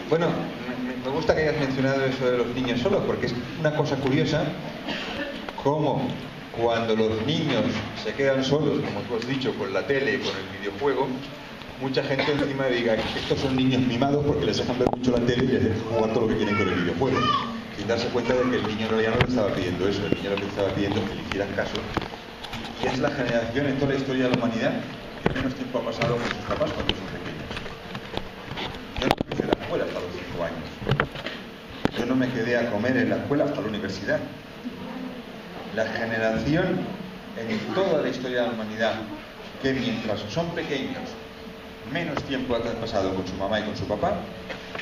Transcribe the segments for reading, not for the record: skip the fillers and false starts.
Bueno, me gusta que hayas mencionado eso de los niños solos, porque es una cosa curiosa cómo cuando los niños se quedan solos, como tú has dicho, con la tele, con el videojuego, mucha gente encima diga que estos son niños mimados porque les dejan ver mucho la tele y les dejan jugar todo lo que quieren con el videojuego, sin darse cuenta de que el niño en realidad no le estaba pidiendo eso, el niño lo que estaba pidiendo es que le hicieran caso. Y es la generación en toda la historia de la humanidad que menos tiempo ha pasado con sus papás cuando son pequeños. Yo no empecé la escuela hasta los 5 años. Yo no me quedé a comer en la escuela hasta la universidad. La generación en toda la historia de la humanidad que mientras son pequeños menos tiempo ha pasado con su mamá y con su papá,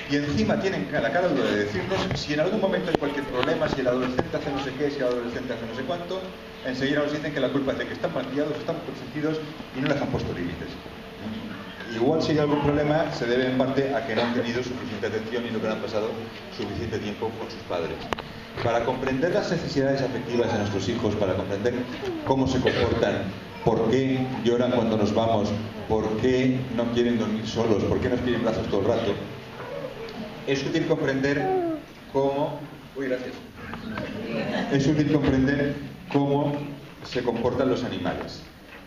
y encima tienen la cara dura de decirnos si en algún momento hay cualquier problema, si el adolescente hace no sé qué, si el adolescente hace no sé cuánto, enseguida nos dicen que la culpa es de que están maquillados, están consentidos y no les han puesto límites. Igual si hay algún problema se debe en parte a que no han tenido suficiente atención y no que no han pasado suficiente tiempo con sus padres. Para comprender las necesidades afectivas de nuestros hijos, para comprender cómo se comportan, por qué lloran cuando nos vamos, por qué no quieren dormir solos, por qué nos quieren brazos todo el rato, es útil comprender cómo... Es útil comprender cómo se comportan los animales.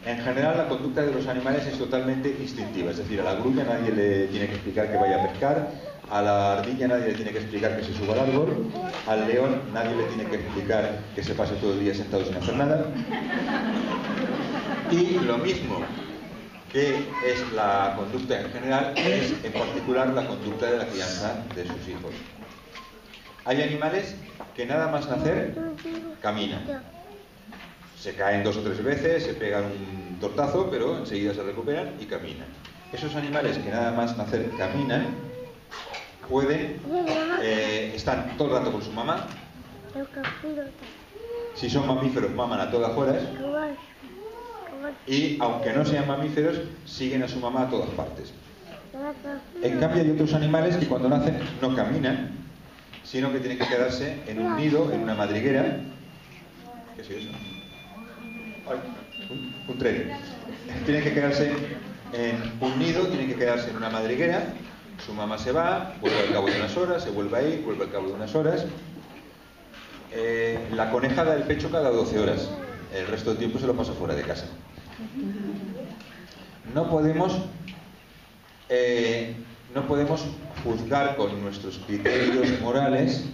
En general, la conducta de los animales es totalmente instintiva, es decir, a la grulla nadie le tiene que explicar que vaya a pescar, a la ardilla nadie le tiene que explicar que se suba al árbol, al león nadie le tiene que explicar que se pase todo el día sentado sin hacer nada. Y lo mismo que es la conducta en general, es en particular la conducta de la crianza de sus hijos. Hay animales que nada más nacer caminan. Se caen 2 o 3 veces, se pegan un tortazo, pero enseguida se recuperan y caminan. Esos animales que nada más nacer caminan, están todo el rato con su mamá. Si son mamíferos, maman a todas horas. Y aunque no sean mamíferos, siguen a su mamá a todas partes. En cambio hay otros animales que cuando nacen no caminan, sino que tienen que quedarse en un nido, en una madriguera. ¿Qué es eso? Un tren. Tienen que quedarse en un nido, tienen que quedarse en una madriguera. Su mamá se va, vuelve al cabo de unas horas, se vuelve a ir, vuelve al cabo de unas horas. La coneja da el pecho cada 12 horas. El resto del tiempo se lo pasa fuera de casa. No podemos juzgar con nuestros criterios morales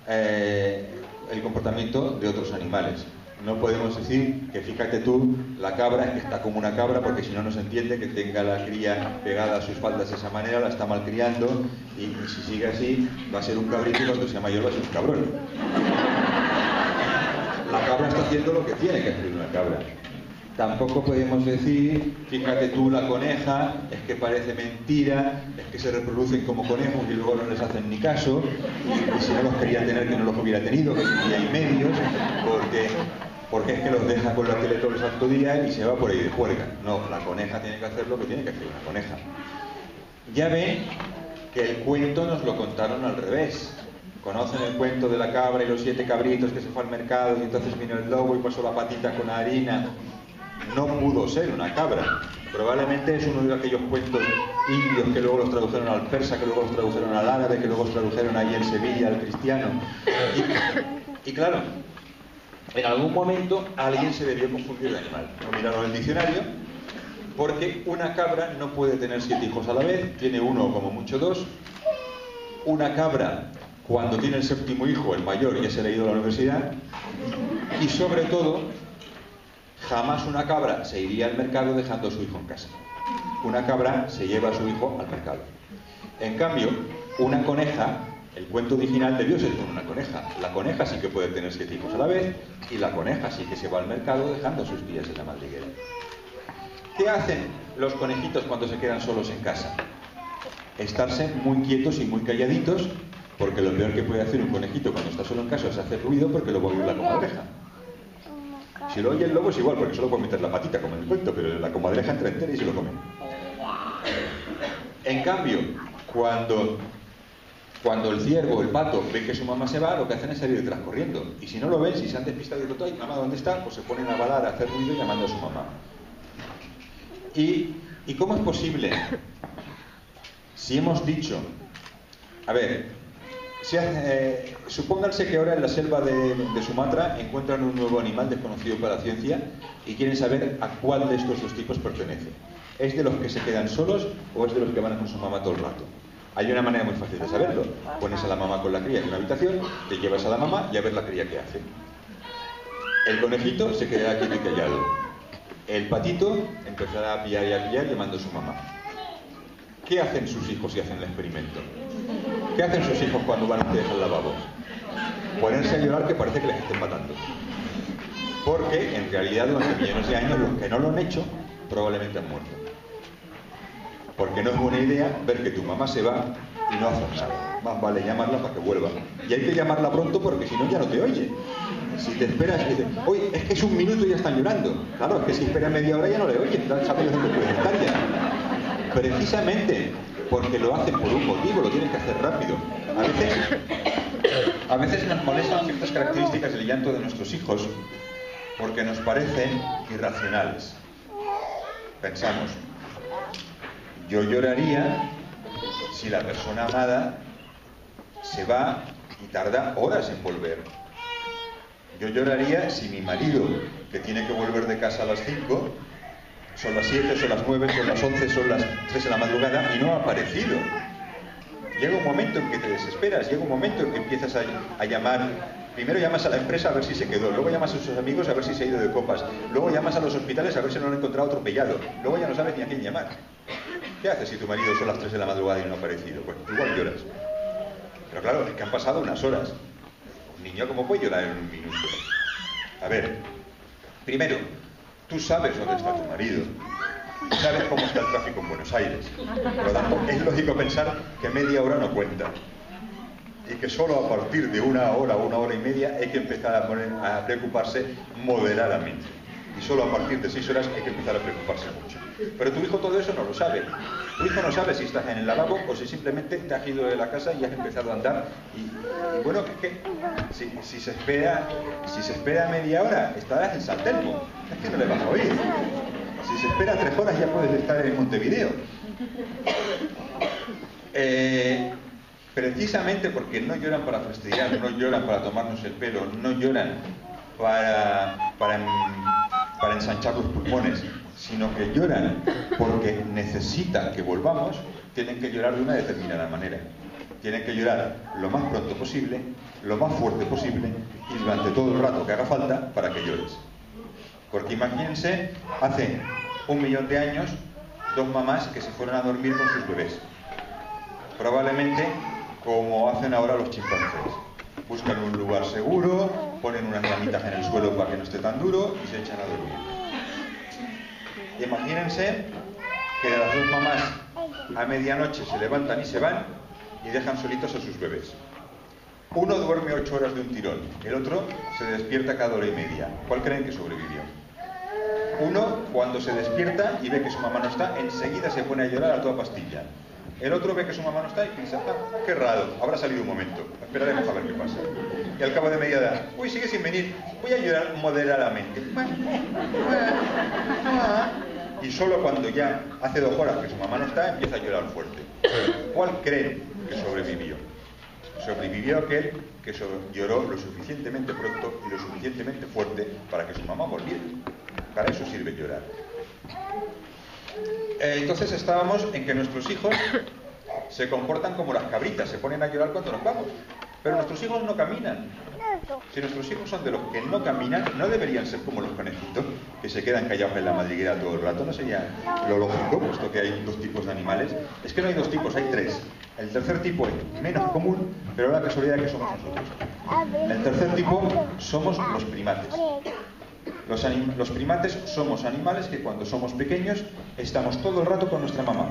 el comportamiento de otros animales. No podemos decir que fíjate tú, la cabra es que está como una cabra porque si no no se entiende que tenga la cría pegada a sus faldas de esa manera, la está malcriando y si sigue así va a ser un cabrito y cuando sea mayor va a ser un cabrón. La cabra está haciendo lo que tiene que hacer una cabra. Tampoco podemos decir, fíjate tú, la coneja, es que parece mentira, es que se reproducen como conejos y luego no les hacen ni caso, y si no los quería tener que no los hubiera tenido, que si hay medios, porque es que los deja con la tele todo el santo día y se va por ahí de juerga. No, la coneja tiene que hacer lo que tiene que hacer una coneja. Ya ven que el cuento nos lo contaron al revés. Conocen el cuento de la cabra y los 7 cabritos que se fue al mercado y entonces vino el lobo y pasó la patita con la harina. No pudo ser una cabra. Probablemente es uno de aquellos cuentos indios que luego los tradujeron al persa, que luego los tradujeron al árabe, que luego los tradujeron ahí en Sevilla al cristiano. Y claro, en algún momento alguien se debió confundir de animal. No miraron el diccionario, porque una cabra no puede tener 7 hijos a la vez, tiene 1 o como mucho 2. Una cabra, cuando tiene el 7º hijo, el mayor, ya se ha ido a la universidad. Y sobre todo, jamás una cabra se iría al mercado dejando a su hijo en casa. Una cabra se lleva a su hijo al mercado. En cambio, una coneja, el cuento original debió ser con una coneja. La coneja sí que puede tener 7 hijos a la vez y la coneja sí que se va al mercado dejando a sus crías en la madriguera. ¿Qué hacen los conejitos cuando se quedan solos en casa? Estarse muy quietos y muy calladitos, porque lo peor que puede hacer un conejito cuando está solo en casa es hacer ruido porque lo va a oír la comadreja. Si lo oye el lobo es igual, porque solo puede meter la patita, como en el cuento, pero la comadreja entra entera y se lo come. En cambio, cuando el ciervo o el pato ven que su mamá se va, lo que hacen es salir detrás corriendo. Y si no lo ven, si se han despistado y dicen, ¡ay, mamá, ¿dónde está?, pues se ponen a balar, a hacer ruido llamando a su mamá. ¿Y cómo es posible Si hemos dicho, a ver, supónganse que ahora en la selva de Sumatra encuentran un nuevo animal desconocido para la ciencia y quieren saber a cuál de estos dos tipos pertenece. ¿Es de los que se quedan solos o es de los que van con su mamá todo el rato? Hay una manera muy fácil de saberlo. Pones a la mamá con la cría en una habitación, te llevas a la mamá y a ver la cría que hace. El conejito se quedará quieto y callado. El patito empezará a pillar y a pillar llamando a su mamá. ¿Qué hacen sus hijos si hacen el experimento? ¿Qué hacen sus hijos cuando van ustedes al lavabo? Ponerse a llorar que parece que les estén matando. Porque en realidad durante millones de años los que no lo han hecho probablemente han muerto. Porque no es buena idea ver que tu mamá se va y no haces nada. Más vale llamarla para que vuelva. Y hay que llamarla pronto porque si no ya no te oye. Si te esperas y dices, oye, es que es un minuto y ya están llorando. Claro, es que si espera media hora ya no le oyes, sabes dónde puede estar ya. Precisamente porque lo hacen por un motivo, lo tienen que hacer rápido. A veces nos molestan ciertas características del llanto de nuestros hijos porque nos parecen irracionales. Pensamos, yo lloraría si la persona amada se va y tarda horas en volver. Yo lloraría si mi marido, que tiene que volver de casa a las 5, son las 7, son las 9, son las 11, son las 3 de la madrugada y no ha aparecido. Llega un momento en que te desesperas, llega un momento en que empiezas a llamar. Primero llamas a la empresa a ver si se quedó, luego llamas a sus amigos a ver si se ha ido de copas, luego llamas a los hospitales a ver si no lo han encontrado atropellado, luego ya no sabes ni a quién llamar. ¿Qué haces si tu marido son las 3 de la madrugada y no ha aparecido? Pues igual lloras. Pero claro, es que han pasado unas horas. Un niño, ¿cómo puede llorar en un minuto? A ver, primero, tú sabes dónde está tu marido, sabes cómo está el tráfico en Buenos Aires. Por lo tanto, es lógico pensar que media hora no cuenta. Y que solo a partir de una hora y media hay que empezar a preocuparse moderadamente. Y solo a partir de 6 horas hay que empezar a preocuparse mucho. Pero tu hijo todo eso no lo sabe. Tu hijo no sabe si estás en el lavabo o si simplemente te has ido de la casa y has empezado a andar. Y bueno, que si se espera media hora, estarás en San Telmo. Es que no le vas a oír. Si se espera 3 horas ya puedes estar en Montevideo. Precisamente porque no lloran para fastidiar, no lloran para tomarnos el pelo, no lloran para ensanchar los pulmones, sino que lloran porque necesitan que volvamos, tienen que llorar de una determinada manera. Tienen que llorar lo más pronto posible, lo más fuerte posible y durante todo el rato que haga falta para que llores. Porque imagínense, hace 1.000.000 de años, 2 mamás que se fueron a dormir con sus bebés. Probablemente como hacen ahora los chimpancés. Buscan un lugar seguro, ponen unas ramitas en el suelo para que no esté tan duro y se echan a dormir. Imagínense que las 2 mamás a medianoche se levantan y se van y dejan solitos a sus bebés. Uno duerme 8 horas de un tirón, el otro se despierta cada hora y media. ¿Cuál creen que sobrevivió? Uno, cuando se despierta y ve que su mamá no está, enseguida se pone a llorar a toda pastilla. El otro ve que su mamá no está y piensa, qué raro, habrá salido un momento, esperaremos a ver qué pasa. Y al cabo de media hora, uy, sigue sin venir, voy a llorar moderadamente. Y solo cuando ya hace 2 horas que su mamá no está, empieza a llorar fuerte. ¿Cuál creen que sobrevivió? Sobrevivió aquel que lloró lo suficientemente pronto y lo suficientemente fuerte para que su mamá volviera. Para eso sirve llorar. Entonces estábamos en que nuestros hijos se comportan como las cabritas, se ponen a llorar cuando nos vamos. Pero nuestros hijos no caminan. Si nuestros hijos son de los que no caminan, no deberían ser como los conejitos, que se quedan callados en la madriguera todo el rato. No sería lo lógico, puesto que hay 2 tipos de animales. Es que no hay 2 tipos, hay 3. El tercer tipo es menos común, pero la casualidad es que somos nosotros. El tercer tipo somos los primates. Los primates somos animales que cuando somos pequeños estamos todo el rato con nuestra mamá.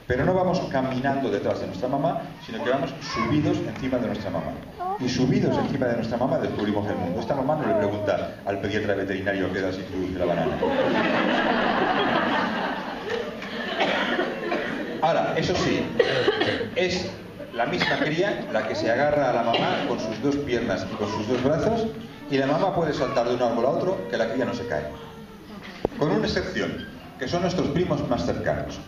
Pero no vamos caminando detrás de nuestra mamá, sino que vamos subidos encima de nuestra mamá. Y subidos encima de nuestra mamá descubrimos el mundo. Esta mamá no le pregunta al pediatra veterinario qué edad se introduce la banana. Ahora, eso sí, es la misma cría la que se agarra a la mamá con sus 2 piernas y con sus 2 brazos, y la mamá puede saltar de un árbol a otro que la cría no se cae. Con una excepción, que son nuestros primos más cercanos.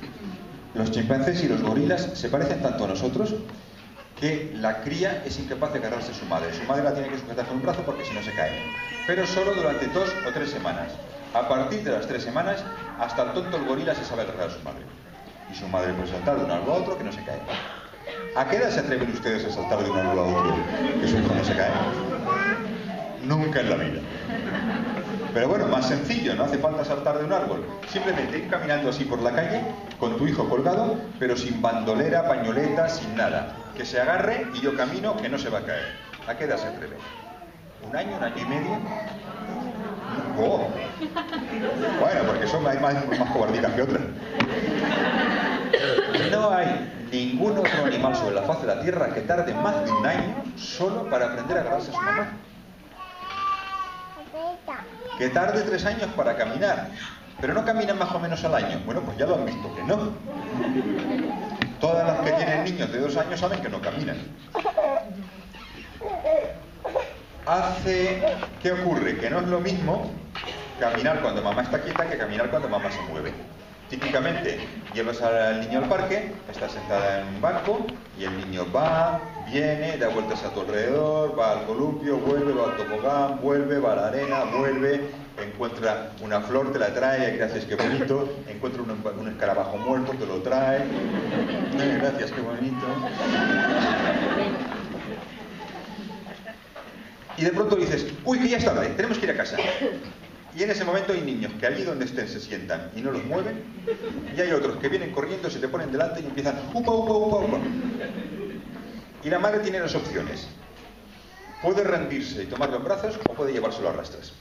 Los chimpancés y los gorilas se parecen tanto a nosotros que la cría es incapaz de agarrarse a su madre. Su madre la tiene que sujetar con un brazo porque si no se cae. Pero solo durante 2 o 3 semanas. A partir de las 3 semanas, hasta el tonto el gorila se sabe agarrar a su madre. Y su madre puede saltar de un árbol a otro que no se cae. ¿A qué edad se atreven ustedes a saltar de un árbol a otro que su hijo no se cae? Nunca en la vida. Pero bueno, más sencillo, no hace falta saltar de un árbol. Simplemente ir caminando así por la calle, con tu hijo colgado, pero sin bandolera, pañoleta, sin nada. Que se agarre y yo camino, que no se va a caer. ¿A qué edad se atreve? ¿1 año, 1 año y medio? Oh. Bueno, porque son más cobarditas que otras. No hay ningún otro animal sobre la faz de la Tierra que tarde más de 1 año solo para aprender a agarrarse a su mamá. Que tarde 3 años para caminar, pero no caminan más o menos al año. Bueno, pues ya lo han visto que no. Todas las que tienen niños de 2 años saben que no caminan. ¿Qué ocurre? Que no es lo mismo caminar cuando mamá está quieta que caminar cuando mamá se mueve. Típicamente llevas al niño al parque, está sentada en un banco y el niño va, viene, da vueltas a tu alrededor, va al columpio, vuelve, va al tobogán, vuelve, va a la arena, vuelve, encuentra una flor, te la trae, gracias, qué bonito, encuentra un escarabajo muerto, te lo trae, gracias, qué bonito. Y de pronto dices, uy, que ya es tarde, tenemos que ir a casa. Y en ese momento hay niños que allí donde estén se sientan y no los mueven, y hay otros que vienen corriendo, se te ponen delante y empiezan upa, upa, upa, upa. Y la madre tiene 2 opciones. Puede rendirse y tomarlo en brazos o puede llevárselo a rastras.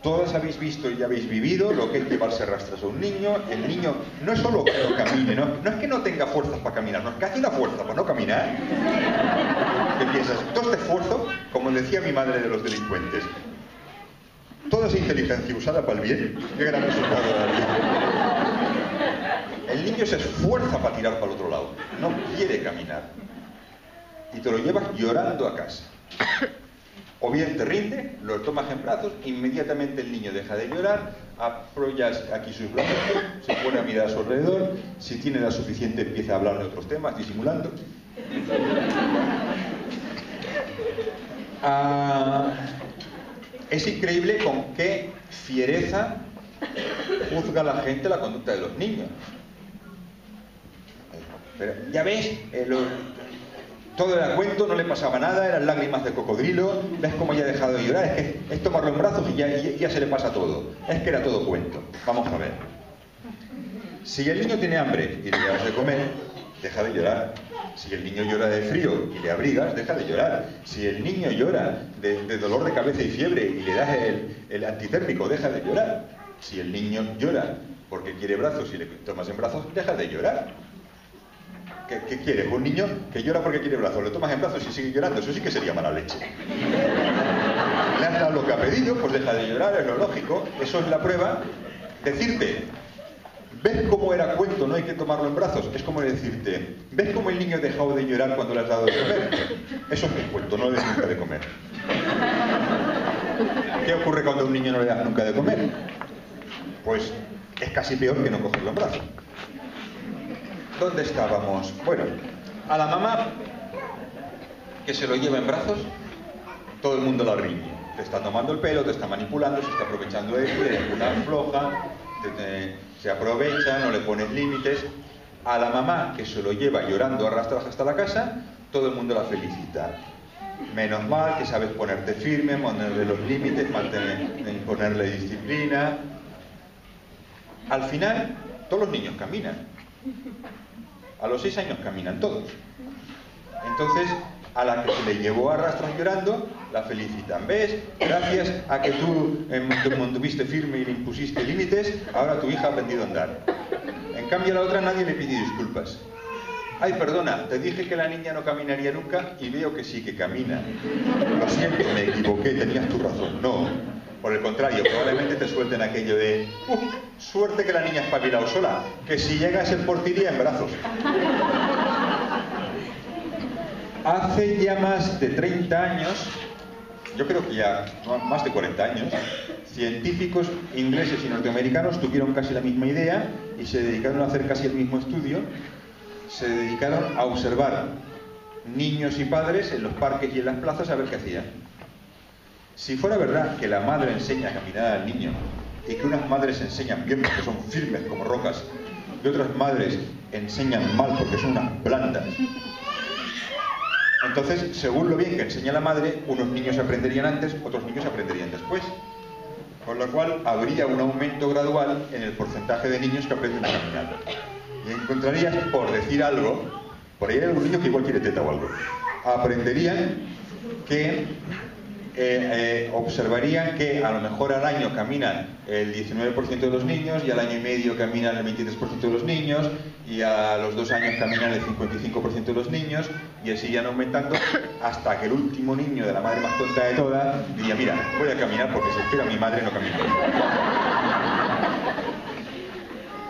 Todos habéis visto y habéis vivido lo que es llevarse a rastras a un niño. El niño no es solo que no camine, no es que no tenga fuerzas para caminar, no es que hace una fuerza para no caminar. ¿Qué piensas? Todo este esfuerzo, como decía mi madre de los delincuentes, toda esa inteligencia usada para el bien, qué gran resultado daría. El niño se esfuerza para tirar para el otro lado, no quiere caminar. Y te lo llevas llorando a casa. O bien te rinde, lo tomas en brazos, inmediatamente el niño deja de llorar, apoyas aquí sus brazos, se pone a mirar a su alrededor, si tiene la suficiente empieza a hablar de otros temas, disimulando. Es increíble con qué fiereza juzga la gente la conducta de los niños. Pero, ya ves, todo era cuento, no le pasaba nada, eran lágrimas de cocodrilo, ves cómo ya ha dejado de llorar, es que es tomarlo en brazos y ya se le pasa todo, es que era todo cuento. Vamos a ver. Si el niño tiene hambre y le das de comer, deja de llorar. Si el niño llora de frío y le abrigas, deja de llorar. Si el niño llora de dolor de cabeza y fiebre y le das el antitérmico, deja de llorar. Si el niño llora porque quiere brazos y le tomas en brazos, deja de llorar. ¿Qué quieres? Un niño que llora porque quiere brazos, le tomas en brazos y sigue llorando, eso sí que sería mala leche. Le has dado lo que ha pedido, pues deja de llorar, es lo lógico, eso es la prueba. Decirte, ¿ves cómo era cuento, no hay que tomarlo en brazos? Es como decirte, ¿ves cómo el niño ha dejado de llorar cuando le has dado de comer? Eso es un cuento, no le des nunca de comer. ¿Qué ocurre cuando a un niño no le das nunca de comer? Pues es casi peor que no cogerlo en brazos. ¿Dónde estábamos? Bueno, a la mamá que se lo lleva en brazos, todo el mundo la riñe. Te está tomando el pelo, te está manipulando, se está aprovechando de ti, eres una floja, se aprovecha, no le pones límites. A la mamá que se lo lleva llorando arrastras hasta la casa, todo el mundo la felicita. Menos mal que sabes ponerte firme, ponerle los límites, ponerle disciplina. Al final, todos los niños caminan. A los 6 años caminan todos. Entonces, a la que se le llevó a rastras llorando, la felicitan. ¿Ves? Gracias a que tú te mantuviste firme y le impusiste límites, ahora tu hija ha aprendido a andar. En cambio, a la otra nadie le pide disculpas. Ay, perdona, te dije que la niña no caminaría nunca y veo que sí que camina. Lo siento, me equivoqué, tenías tu razón. No. Por el contrario, probablemente te suelten aquello de suerte que la niña ha espabilado sola, que si llega a ser por ti en brazos. Hace ya más de 30 años, yo creo que ya más de 40 años, científicos ingleses y norteamericanos tuvieron casi la misma idea y se dedicaron a hacer casi el mismo estudio. Se dedicaron a observar niños y padres en los parques y en las plazas a ver qué hacían. Si fuera verdad que la madre enseña a caminar al niño y que unas madres enseñan bien porque son firmes como rocas y otras madres enseñan mal porque son unas plantas, entonces, según lo bien que enseña la madre, unos niños aprenderían antes, otros niños aprenderían después. Con lo cual, habría un aumento gradual en el porcentaje de niños que aprenden a caminar. Y encontrarías, por decir algo, por ahí hay algún niño que igual quiere teta o algo, aprenderían que, observarían que a lo mejor al año caminan el 19% de los niños, y al año y medio caminan el 23% de los niños, y a los 2 años caminan el 55% de los niños, y así iban aumentando hasta que el último niño de la madre más tonta de todas diría: mira, voy a caminar porque si espera mi madre no camino.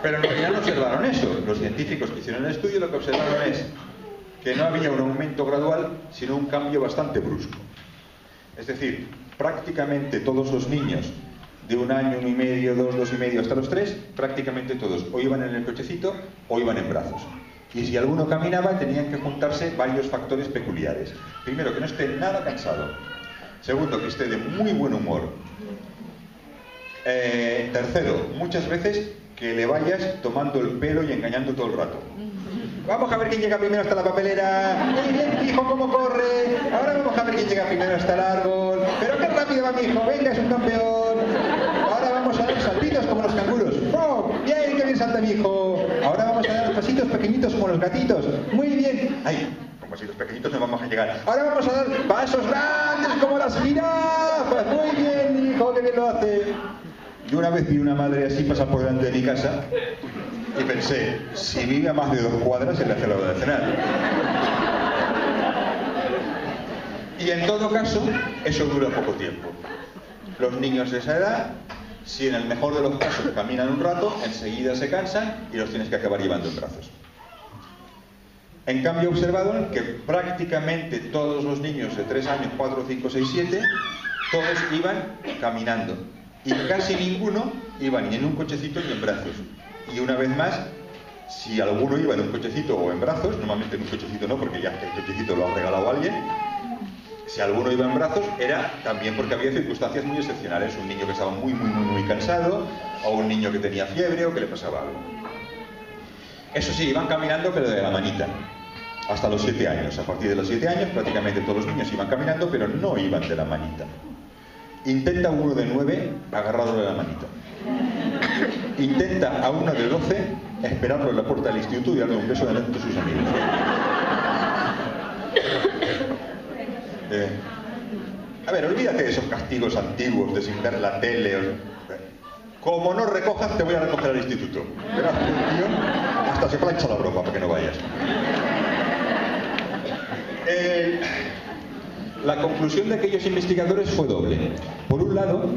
Pero en realidad no observaron eso. Los científicos que hicieron el estudio lo que observaron es que no había un aumento gradual, sino un cambio bastante brusco. Es decir, prácticamente todos los niños de 1 año, 1 y medio, 2, 2 y medio hasta los 3, prácticamente todos o iban en el cochecito o iban en brazos. Y si alguno caminaba, tenían que juntarse varios factores peculiares. Primero, que no esté nada cansado. Segundo, que esté de muy buen humor. Tercero, muchas veces que le vayas tomando el pelo y engañando todo el rato. Vamos a ver quién llega primero hasta la papelera. Muy bien, hijo, cómo corre. Ahora vamos a ver quién llega primero hasta el árbol. Pero qué rápido va mi hijo, venga, es un campeón. Ahora vamos a dar saltitos como los canguros. ¡Oh! Bien, qué bien salta mi hijo. Ahora vamos a dar pasitos pequeñitos como los gatitos. Muy bien. Ay, con pasitos pequeñitos no vamos a llegar. Ahora vamos a dar pasos grandes como las jirafas. Muy bien, hijo, qué bien lo hace. Yo una vez vi una madre así pasar por delante de mi casa y pensé, si vive a más de 2 cuadras, se le hace la hora de cenar. Y en todo caso, eso dura poco tiempo. Los niños de esa edad, si en el mejor de los casos caminan un rato, enseguida se cansan y los tienes que acabar llevando en brazos. En cambio, observaron que prácticamente todos los niños de 3 años, 4, 5, 6, 7, todos iban caminando. Y casi ninguno iba ni en un cochecito ni en brazos. Y una vez más, si alguno iba en un cochecito o en brazos, normalmente en un cochecito no, porque ya el cochecito lo ha regalado alguien, si alguno iba en brazos era también porque había circunstancias muy excepcionales, un niño que estaba muy cansado, o un niño que tenía fiebre o que le pasaba algo. Eso sí, iban caminando pero de la manita, hasta los 7 años. A partir de los 7 años prácticamente todos los niños iban caminando, pero no iban de la manita. Intenta uno de 9 agarrarlo de la manita. Intenta a uno de 12 esperarlo en la puerta del instituto y darle un beso delante de sus amigos. A ver, olvídate de esos castigos antiguos de sin ver la tele. Como no recojas, te voy a recoger al instituto. Verás, tío, hasta se plancha la ropa para que no vayas. La conclusión de aquellos investigadores fue doble. Por un lado,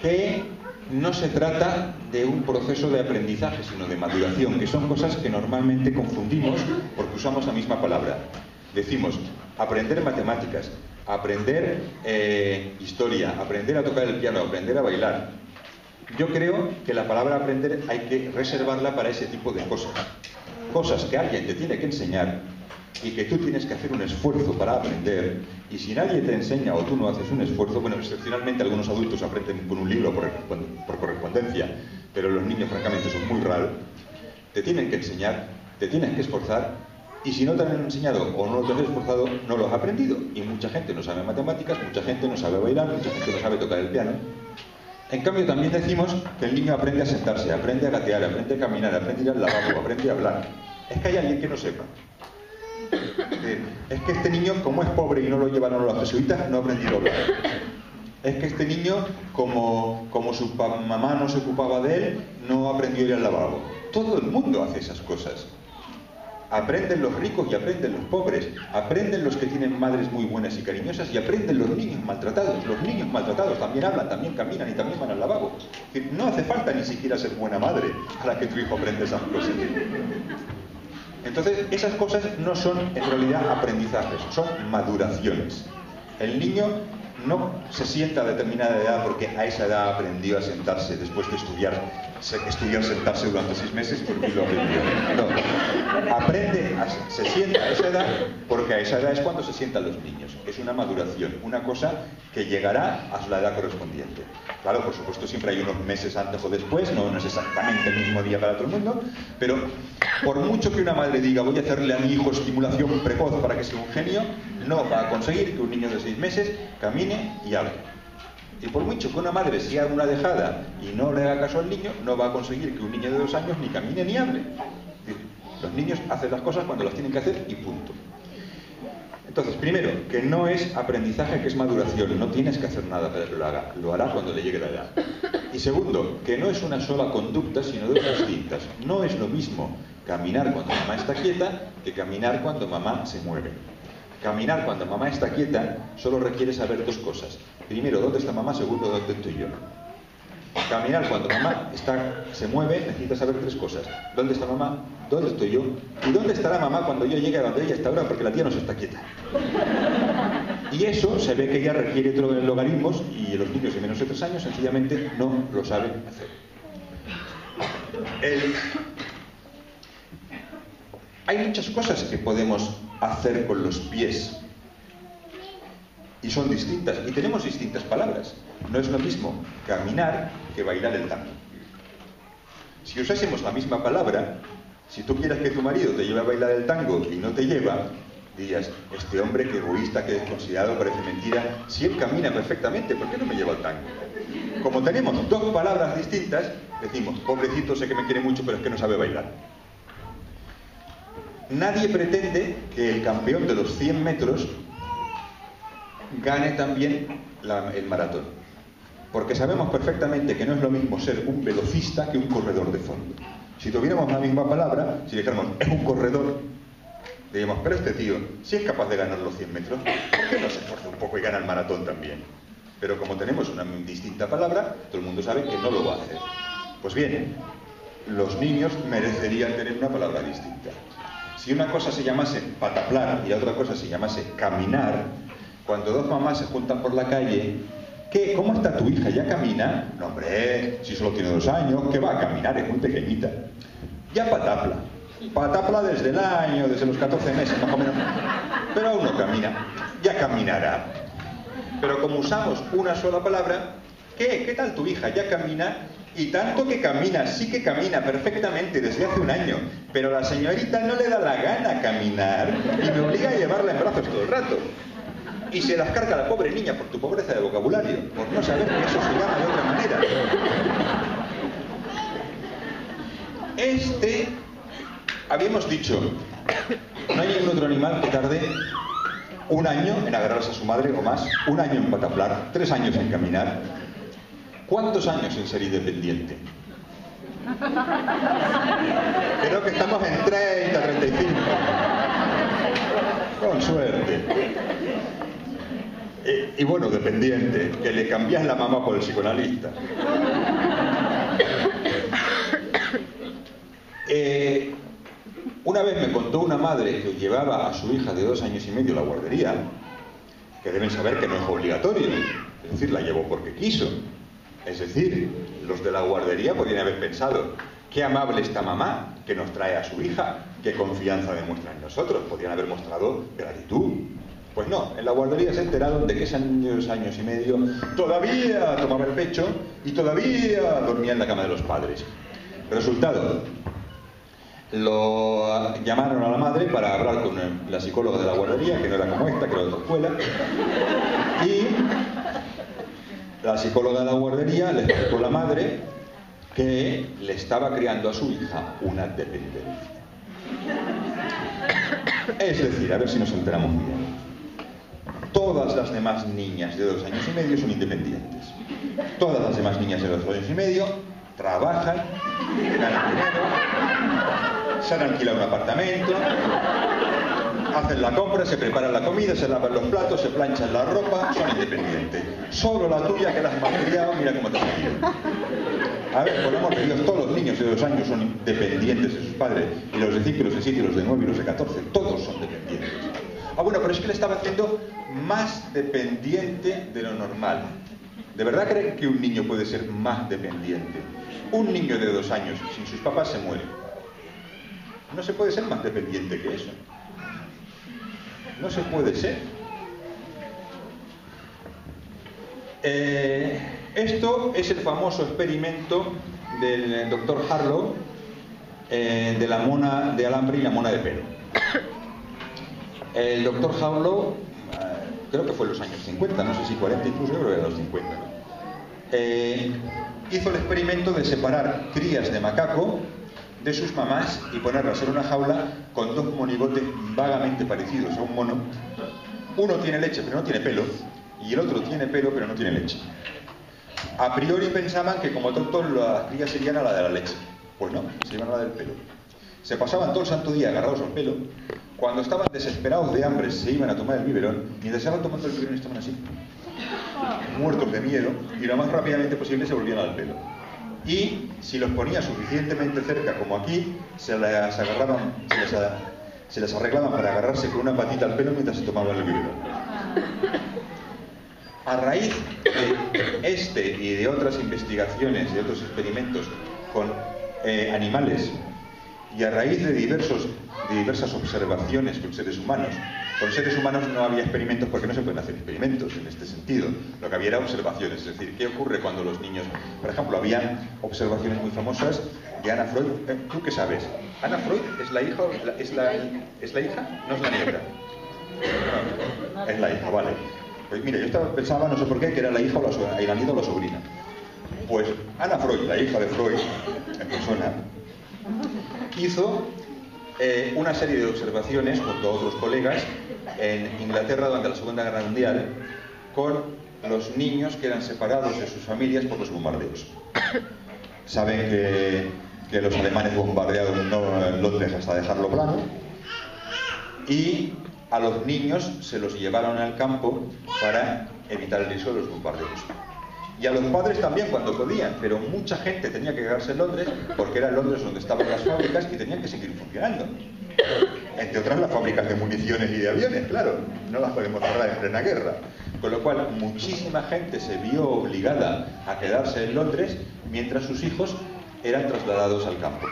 que no se trata de un proceso de aprendizaje, sino de maduración, que son cosas que normalmente confundimos porque usamos la misma palabra. Decimos aprender matemáticas, aprender historia, aprender a tocar el piano, aprender a bailar. Yo creo que la palabra aprender hay que reservarla para ese tipo de cosas. Cosas que alguien te tiene que enseñar y que tú tienes que hacer un esfuerzo para aprender, y si nadie te enseña o tú no haces un esfuerzo, bueno, excepcionalmente algunos adultos aprenden con un libro por correspondencia, pero los niños francamente son muy raros, te tienen que enseñar, te tienes que esforzar, y si no te han enseñado o no te has esforzado, no lo has aprendido. Y mucha gente no sabe matemáticas, mucha gente no sabe bailar, mucha gente no sabe tocar el piano. En cambio también decimos que el niño aprende a sentarse, aprende a gatear, aprende a caminar, aprende a ir al lavabo, aprende a hablar. Es que hay alguien que no sepa. Es que este niño, como es pobre y no lo llevan a las jesuitas, no ha aprendido a hablar. Es que este niño, como su mamá no se ocupaba de él, no aprendió a ir al lavabo. Todo el mundo hace esas cosas. Aprenden los ricos y aprenden los pobres. Aprenden los que tienen madres muy buenas y cariñosas y aprenden los niños maltratados. Los niños maltratados también hablan, también caminan y también van al lavabo. Es decir, no hace falta ni siquiera ser buena madre para que tu hijo aprenda esas cosas. Entonces, esas cosas no son en realidad aprendizajes, son maduraciones. El niño no se sienta a determinada edad porque a esa edad aprendió a sentarse después de estudiar sentarse durante 6 meses porque lo aprendió. No. Se sienta a esa edad porque a esa edad es cuando se sientan los niños. Es una maduración, una cosa que llegará a la edad correspondiente. Claro, por supuesto, siempre hay unos meses antes o después, no es exactamente el mismo día para todo el mundo, pero por mucho que una madre diga voy a hacerle a mi hijo estimulación precoz para que sea un genio, no va a conseguir que un niño de 6 meses camine y hable. Y por mucho que una madre sea una dejada y no le haga caso al niño, no va a conseguir que un niño de 2 años ni camine ni hable. Los niños hacen las cosas cuando las tienen que hacer y punto. Entonces, primero, que no es aprendizaje, que es maduración. No tienes que hacer nada para que lo haga. Lo hará cuando le llegue la edad. Y segundo, que no es una sola conducta, sino dos distintas. No es lo mismo caminar cuando mamá está quieta que caminar cuando mamá se mueve. Caminar cuando mamá está quieta solo requiere saber 2 cosas. Primero, ¿dónde está mamá? Segundo, ¿dónde estoy yo? Caminar cuando mamá se mueve necesita saber 3 cosas. ¿Dónde está mamá? ¿Dónde estoy yo? ¿Y dónde estará mamá cuando yo llegue a donde ella está ahora? Porque la tía no se está quieta. Y eso se ve que ya requiere logaritmos y los niños de menos de 3 años sencillamente no lo saben hacer. Hay muchas cosas que podemos hacer con los pies y son distintas y tenemos distintas palabras. No es lo mismo caminar que bailar el tango. Si usásemos la misma palabra, si tú quieres que tu marido te lleve a bailar el tango y no te lleva, dirías, este hombre que egoísta, que desconsiderado, parece mentira. Si él camina perfectamente, ¿por qué no me lleva al tango? Como tenemos 2 palabras distintas, decimos, pobrecito, sé que me quiere mucho, pero es que no sabe bailar. Nadie pretende que el campeón de los 100 metros gane también el maratón. Porque sabemos perfectamente que no es lo mismo ser un velocista que un corredor de fondo. Si tuviéramos la misma palabra, si dijéramos, es un corredor, diríamos, pero este tío, si es capaz de ganar los 100 metros, ¿por qué no se esfuerza un poco y gana el maratón también? Pero como tenemos una distinta palabra, todo el mundo sabe que no lo va a hacer. Pues bien, los niños merecerían tener una palabra distinta. Si una cosa se llamase pataplar y la otra cosa se llamase caminar, cuando 2 mamás se juntan por la calle, ¿qué? ¿Cómo está tu hija? ¿Ya camina? No, hombre, si solo tiene 2 años, ¿qué va a caminar? Es muy pequeñita. Ya patapla. Patapla desde el año, desde los 14 meses, más o menos. Pero aún no camina. Ya caminará. Pero como usamos una sola palabra, ¿qué? ¿Qué tal tu hija? ¿Ya camina? Y tanto que camina, sí que camina perfectamente desde hace 1 año, pero la señorita no le da la gana caminar y me obliga a llevarla en brazos todo el rato. Y se las carga la pobre niña por tu pobreza de vocabulario, por no saber que eso se llama de otra manera. Habíamos dicho, no hay ningún otro animal que tarde 1 año en agarrarse a su madre o más, 1 año en pataplar, 3 años en caminar. ¿Cuántos años en ser independiente? Creo que estamos en 30, 35. Con suerte. Y bueno, dependiente, que le cambias la mamá por el psicoanalista. Una vez me contó una madre que llevaba a su hija de 2 años y medio a la guardería, que deben saber que no es obligatorio, es decir, la llevó porque quiso. Es decir, los de la guardería podrían haber pensado, qué amable esta mamá que nos trae a su hija, qué confianza demuestra en nosotros, podrían haber mostrado gratitud. Pues no, en la guardería se enteraron de que ese niño de 2 años y medio todavía tomaba el pecho y todavía dormía en la cama de los padres. Resultado, lo llamaron a la madre para hablar con la psicóloga de la guardería, que no era como esta, que era de otra escuela, y la psicóloga de la guardería le explicó a la madre que le estaba criando a su hija una dependencia. Es decir, a ver si nos enteramos bien. Todas las demás niñas de 2 años y medio son independientes. Todas las demás niñas de 2 años y medio trabajan, ganan dinero, se han alquilado un apartamento, hacen la compra, se preparan la comida, se lavan los platos, se planchan la ropa, son independientes. Solo la tuya, que la has malcriado, mira cómo te ha salido. A ver, por amor de Dios, todos los niños de 2 años son dependientes de sus padres. Y los de 5, los de 7, los de 9 y los de 14, todos son dependientes. Ah, bueno, pero es que le estaba haciendo más dependiente de lo normal. ¿De verdad creen que un niño puede ser más dependiente? Un niño de 2 años sin sus papás se muere. No se puede ser más dependiente que eso. No se puede ser. Esto es el famoso experimento del doctor Harlow de la mona de alambre y la mona de pelo. El doctor Harlow, creo que fue en los años 50, no sé si 40, incluso yo creo que era los 50, ¿no? Hizo el experimento de separar crías de macaco de sus mamás y ponerlas en una jaula con 2 monigotes vagamente parecidos a un mono. Uno tiene leche pero no tiene pelo, y el otro tiene pelo pero no tiene leche. A priori pensaban que como tontos las crías serían a la de la leche. Pues no, se iban a la del pelo. Se pasaban todo el santo día agarrados al pelo. Cuando estaban desesperados de hambre se iban a tomar el biberón. Mientras estaban tomando el biberón estaban así, muertos de miedo, y lo más rápidamente posible se volvían al pelo. Y si los ponía suficientemente cerca como aquí, se les arreglaban para agarrarse con una patita al pelo mientras se tomaban el biberón. A raíz de este y de otras investigaciones, de otros experimentos con animales, y a raíz de diversas observaciones con seres humanos no había experimentos porque no se pueden hacer experimentos en este sentido. Lo que había era observaciones, es decir, ¿qué ocurre cuando los niños... Por ejemplo, había observaciones muy famosas de Ana Freud. ¿Tú qué sabes? ¿Ana Freud es la hija? ¿Es la hija? ¿No es la nieta? No, es la hija, vale. Pues mira, yo pensaba, no sé por qué, que era la hija o la nieta o la sobrina. Pues Ana Freud, la hija de Freud, en persona, hizo una serie de observaciones junto a otros colegas en Inglaterra durante la Segunda Guerra Mundial con los niños que eran separados de sus familias por los bombardeos. Saben que los alemanes bombardearon Londres hasta dejarlo plano, y a los niños se los llevaron al campo para evitar el riesgo de los bombardeos. Y a los padres también cuando podían, pero mucha gente tenía que quedarse en Londres porque era en Londres donde estaban las fábricas y tenían que seguir funcionando. Entre otras las fábricas de municiones y de aviones, claro, no las podemos cerrar en plena guerra. Con lo cual muchísima gente se vio obligada a quedarse en Londres mientras sus hijos eran trasladados al campo.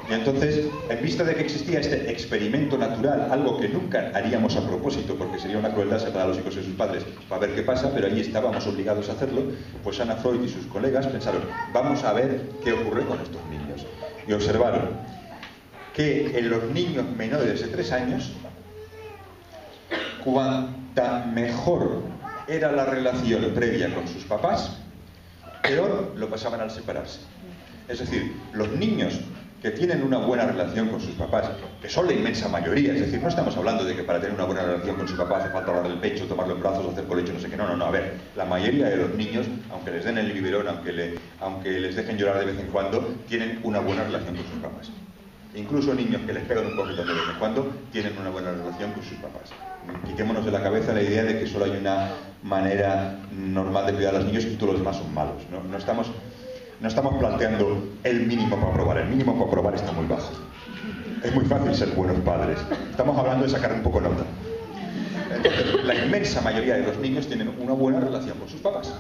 Y entonces, en vista de que existía este experimento natural, algo que nunca haríamos a propósito porque sería una crueldad separar a los hijos de sus padres para ver qué pasa, pero allí estábamos obligados a hacerlo, pues Ana Freud y sus colegas pensaron, vamos a ver qué ocurre con estos niños. Y observaron que en los niños menores de 3 años, cuanta mejor era la relación previa con sus papás, peor lo pasaban al separarse. Es decir, los niños que tienen una buena relación con sus papás, que son la inmensa mayoría, es decir, no estamos hablando de que para tener una buena relación con su papá hace falta darle el pecho, tomarlo en brazos, hacer colecho, no sé qué, no, a ver, la mayoría de los niños, aunque les den el biberón, aunque les dejen llorar de vez en cuando, tienen una buena relación con sus papás. Incluso niños que les pegan un poquito de vez en cuando, tienen una buena relación con sus papás. Quitémonos de la cabeza la idea de que solo hay una manera normal de cuidar a los niños y todos los demás son malos. No estamos planteando el mínimo para aprobar. El mínimo para aprobar está muy bajo. Es muy fácil ser buenos padres. Estamos hablando de sacar un poco nota. Entonces, la inmensa mayoría de los niños tienen una buena relación con sus papás.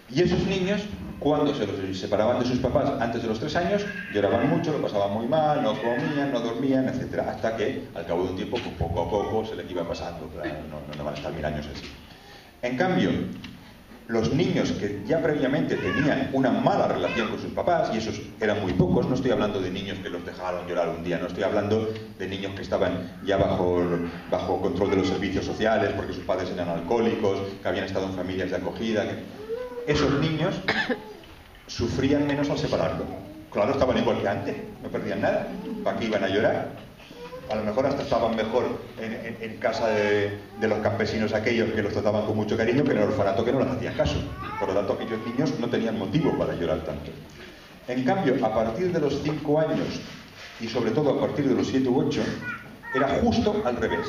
Y esos niños, cuando se los separaban de sus papás antes de los 3 años, lloraban mucho, lo pasaban muy mal, no comían, no dormían, etc. Hasta que, al cabo de un tiempo, pues, poco a poco se les iba pasando. Claro, no van a estar 1000 años así. En cambio, los niños que ya previamente tenían una mala relación con sus papás, y esos eran muy pocos, no estoy hablando de niños que los dejaron llorar un día, no estoy hablando de niños que estaban ya bajo control de los servicios sociales porque sus padres eran alcohólicos, que habían estado en familias de acogida. Esos niños sufrían menos al separarlo. Claro, estaban igual que antes, no perdían nada. ¿Para qué iban a llorar? A lo mejor hasta estaban mejor en casa de los campesinos aquellos que los trataban con mucho cariño que en el orfanato que no les hacían caso. Por lo tanto, aquellos niños no tenían motivo para llorar tanto. En cambio, a partir de los 5 años y sobre todo a partir de los 7 u 8, era justo al revés.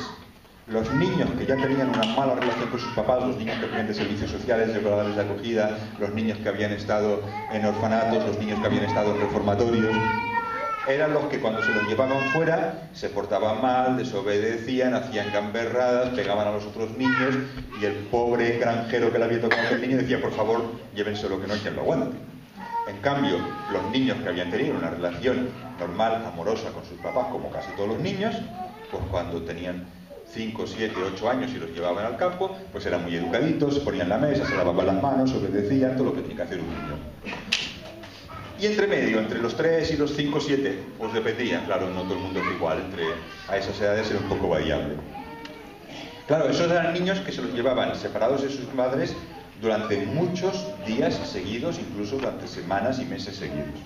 Los niños que ya tenían una mala relación con sus papás, los niños que venían de servicios sociales, de hogares de acogida, los niños que habían estado en orfanatos, los niños que habían estado en reformatorios, eran los que cuando se los llevaban fuera se portaban mal, desobedecían, hacían gamberradas, pegaban a los otros niños, y el pobre granjero que le había tocado al niño decía, por favor, llévenselo, que no hay quien lo aguante. En cambio, los niños que habían tenido una relación normal, amorosa con sus papás, como casi todos los niños, pues cuando tenían 5, 7, 8 años y los llevaban al campo, pues eran muy educaditos, se ponían en la mesa, se lavaban las manos, obedecían, todo lo que tiene que hacer un niño. Y entre medio, entre los 3 y los 5, 7, pues dependía, claro, no todo el mundo es igual, a esas edades era un poco variable. Claro, esos eran niños que se los llevaban separados de sus madres durante muchos días seguidos, incluso durante semanas y meses seguidos.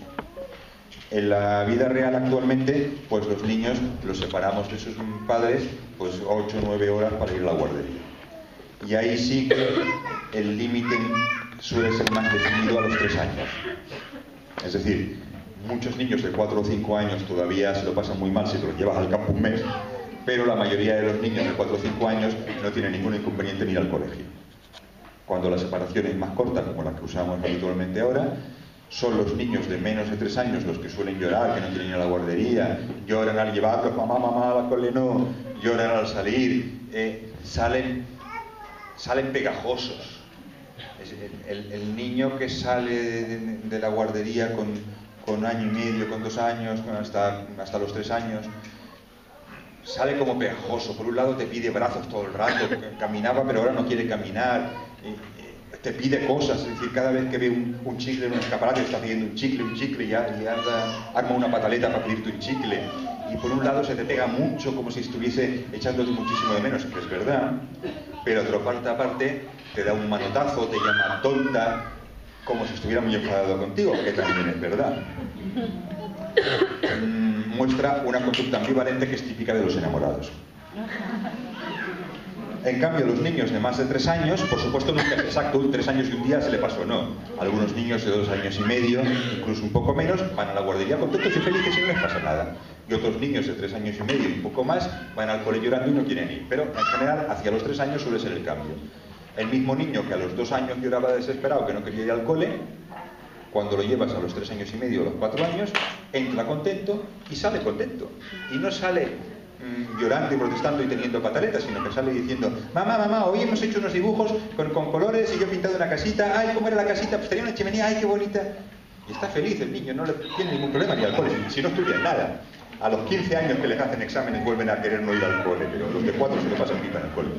En la vida real actualmente, pues los niños los separamos de sus padres pues 8 o 9 horas para ir a la guardería. Y ahí sí que el límite suele ser más definido a los 3 años. Es decir, muchos niños de 4 o 5 años todavía se lo pasan muy mal si te los llevas al campo un mes, pero la mayoría de los niños de 4 o 5 años no tienen ningún inconveniente en ir al colegio. Cuando la separación es más corta, como la que usamos habitualmente ahora, son los niños de menos de 3 años los que suelen llorar, que no quieren ir a la guardería, lloran al llevarlos, mamá, mamá, a la cole no, lloran al salir, salen pegajosos. El niño que sale de la guardería con año y medio, con 2 años, hasta los 3 años, sale como pegajoso. Por un lado te pide brazos todo el rato, caminaba pero ahora no quiere caminar, te pide cosas, es decir, cada vez que ve un chicle en un escaparate está pidiendo un chicle y arma una pataleta para pedirte un chicle. Y por un lado se te pega mucho, como si estuviese echándote muchísimo de menos, que es verdad, pero otra aparte te da un manotazo, te llama tonta, como si estuviera muy enfadado contigo, que también es verdad. Muestra una conducta ambivalente que es típica de los enamorados. En cambio, los niños de más de 3 años, por supuesto nunca es exacto, 3 años y un día se le pasó, no. Algunos niños de 2 años y medio, incluso un poco menos, van a la guardería contentos y felices y no les pasa nada. Y otros niños de 3 años y medio y un poco más van al cole llorando y no quieren ir. Pero en general, hacia los 3 años suele ser el cambio. El mismo niño que a los 2 años lloraba desesperado, que no quería ir al cole, cuando lo llevas a los 3 años y medio o los 4 años, entra contento y sale contento. Y no sale llorando y protestando y teniendo pataletas, sino que sale diciendo, mamá, mamá, hoy hemos hecho unos dibujos con colores y yo he pintado una casita, ay, ¿cómo era la casita? Pues tenía una chimenea, ay, qué bonita. Y está feliz el niño, no le tiene ningún problema ni al cole, si no estudian nada. A los 15 años que les hacen exámenes vuelven a querer no ir al cole, pero los de 4 se lo pasan pipa en el cole.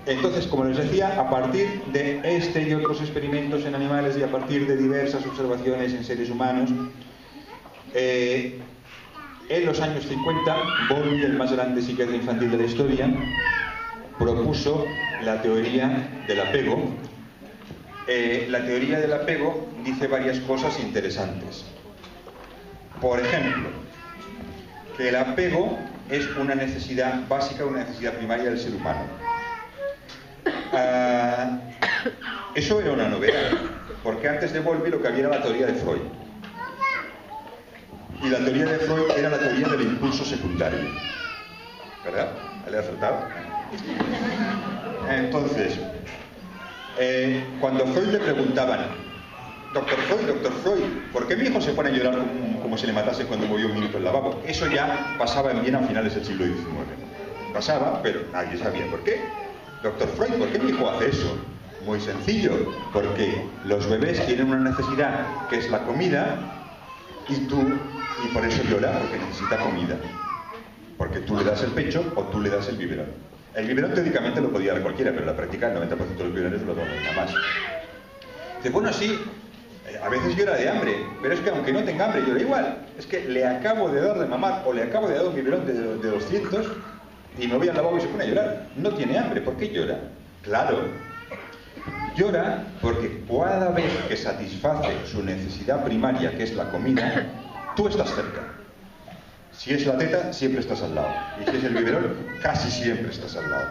Entonces, como les decía, a partir de este y otros experimentos en animales y a partir de diversas observaciones en seres humanos, en los años 50, Bowlby, el más grande psiquiatra infantil de la historia, propuso la teoría del apego. La teoría del apego dice varias cosas interesantes. Por ejemplo, que el apego es una necesidad básica, una necesidad primaria del ser humano. Eso era una novedad, porque antes de Bowlby lo que había era la teoría de Freud. Y la teoría de Freud era la teoría del impulso secundario. ¿Verdad? ¿Le he acertado? Entonces, cuando a Freud le preguntaban, doctor Freud, ¿por qué mi hijo se pone a llorar como si le matase cuando movió un minuto el lavabo? Eso ya pasaba en Viena a finales del siglo XIX. Pasaba, pero nadie sabía por qué. Doctor Freud, ¿por qué mi hijo hace eso? Muy sencillo, porque los bebés tienen una necesidad que es la comida y por eso llora, porque necesita comida. Porque tú le das el pecho o tú le das el biberón. El biberón teóricamente lo podía dar cualquiera, pero en la práctica el 90% de los biberones lo dan nada más. Dice, bueno, sí, a veces llora de hambre, pero es que aunque no tenga hambre, llora igual. Es que le acabo de dar de mamar o le acabo de dar un biberón de 200 y me voy al lavabo y se pone a llorar. No tiene hambre, ¿por qué llora? Claro, llora porque cada vez que satisface su necesidad primaria, que es la comida, tú estás cerca. Si es la teta, siempre estás al lado. Y si es el biberón, casi siempre estás al lado.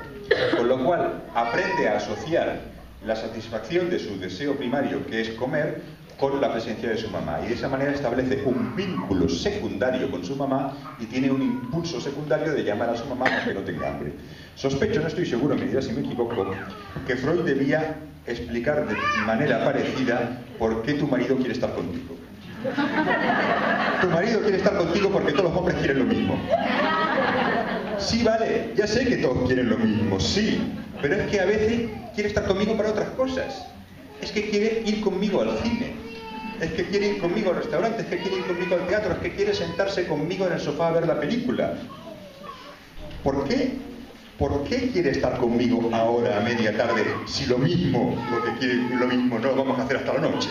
Con lo cual, aprende a asociar la satisfacción de su deseo primario, que es comer, con la presencia de su mamá. Y de esa manera establece un vínculo secundario con su mamá y tiene un impulso secundario de llamar a su mamá aunque no tenga hambre. Sospecho, no estoy seguro, me dirá si me equivoco, que Freud debía explicar de manera parecida por qué tu marido quiere estar contigo. Tu marido quiere estar contigo porque todos los hombres quieren lo mismo. Sí, vale, ya sé que todos quieren lo mismo, sí, pero es que a veces quiere estar conmigo para otras cosas. Es que quiere ir conmigo al cine, es que quiere ir conmigo al restaurante, es que quiere ir conmigo al teatro, es que quiere sentarse conmigo en el sofá a ver la película. ¿Por qué? ¿Por qué quiere estar conmigo ahora a media tarde si lo mismo, lo que quiere lo mismo, no lo vamos a hacer hasta la noche?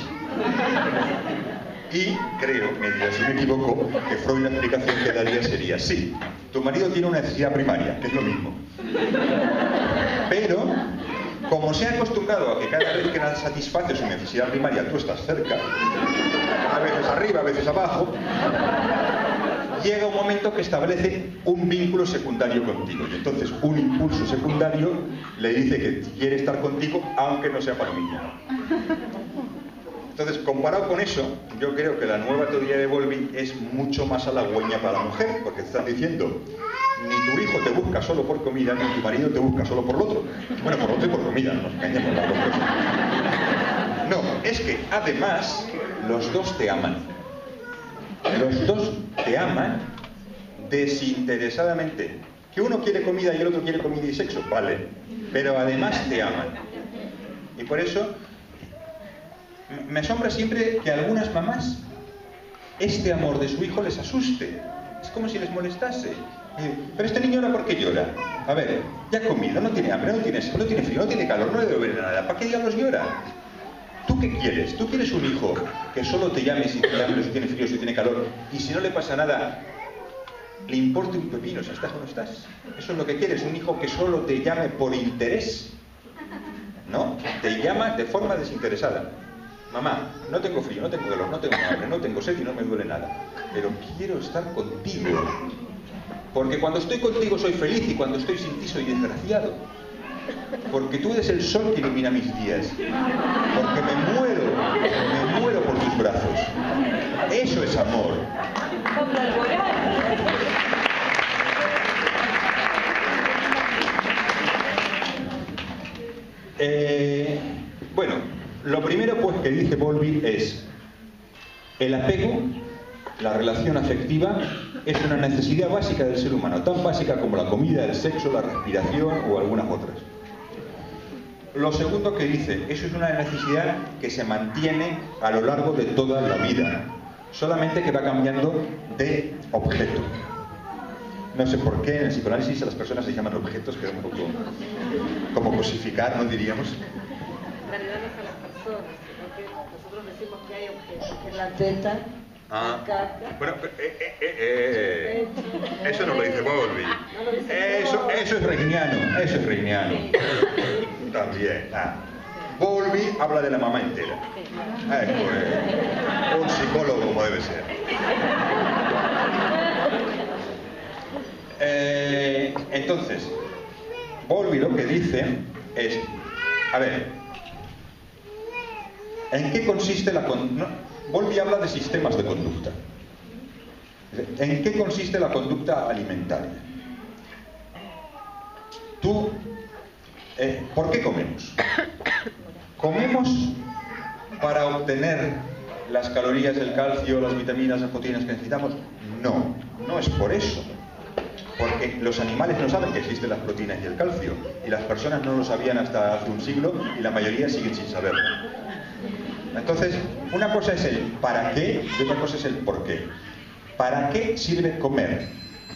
Y creo, si me equivoco, que Freud la explicación que daría sería: sí, tu marido tiene una necesidad primaria, que es lo mismo. Pero, como se ha acostumbrado a que cada vez que satisface su necesidad primaria tú estás cerca, a veces arriba, a veces abajo, llega un momento que establece un vínculo secundario contigo. Y entonces un impulso secundario le dice que quiere estar contigo aunque no sea para lo mismo. Entonces, comparado con eso, yo creo que la nueva teoría de Bowlby es mucho más halagüeña para la mujer, porque te están diciendo: ni tu hijo te busca solo por comida, ni tu marido te busca solo por lo otro. Bueno, por lo otro y por comida, no nos engañemos las dos cosas. No, es que además los dos te aman. Los dos te aman desinteresadamente. Que uno quiere comida y el otro quiere comida y sexo, vale, pero además te aman. Y por eso me asombra siempre que a algunas mamás este amor de su hijo les asuste. Es como si les molestase. Pero este niño ahora, ¿por qué llora? A ver, ya ha comido, no tiene hambre, no tiene frío, no tiene calor, no le debe nada. ¿Para qué diablos llora? ¿Tú qué quieres? ¿Tú quieres un hijo que solo te llame si tiene hambre, si tiene frío, si tiene calor, y si no le pasa nada, le importa un pepino si estás o no estás? Eso es lo que quieres, un hijo que solo te llame por interés, ¿no? Te llama de forma desinteresada. Mamá, no tengo frío, no tengo calor, no tengo hambre, no tengo sed y no me duele nada, pero quiero estar contigo. Porque cuando estoy contigo soy feliz y cuando estoy sin ti soy desgraciado. Porque tú eres el sol que ilumina mis días. Porque me muero por tus brazos. Eso es amor. Bueno, lo primero pues que dice Bowlby es: el apego, la relación afectiva, es una necesidad básica del ser humano, tan básica como la comida, el sexo, la respiración o algunas otras. Lo segundo que dice: eso es una necesidad que se mantiene a lo largo de toda la vida, solamente que va cambiando de objeto. No sé por qué en el psicoanálisis a las personas se llaman objetos, que es un poco como cosificar, ¿no diríamos? En realidad no es a las personas, sino que nosotros decimos que hay objetos, que es la teta, la caca. Bueno, eso no lo dice Bowlby. Eso es reiniano, eso es reiniano. También. Bowlby habla de la mamá entera. Pues, un psicólogo como debe ser. Entonces, Bowlby lo que dice es: a ver, ¿en qué consiste la conducta? Bowlby habla de sistemas de conducta. ¿En qué consiste la conducta alimentaria? ¿Por qué comemos? ¿Comemos para obtener las calorías, el calcio, las vitaminas, las proteínas que necesitamos? No, no es por eso. Porque los animales no saben que existen las proteínas y el calcio, y las personas no lo sabían hasta hace un siglo, y la mayoría siguen sin saberlo. Entonces, una cosa es el para qué y otra cosa es el por qué. ¿Para qué sirve comer?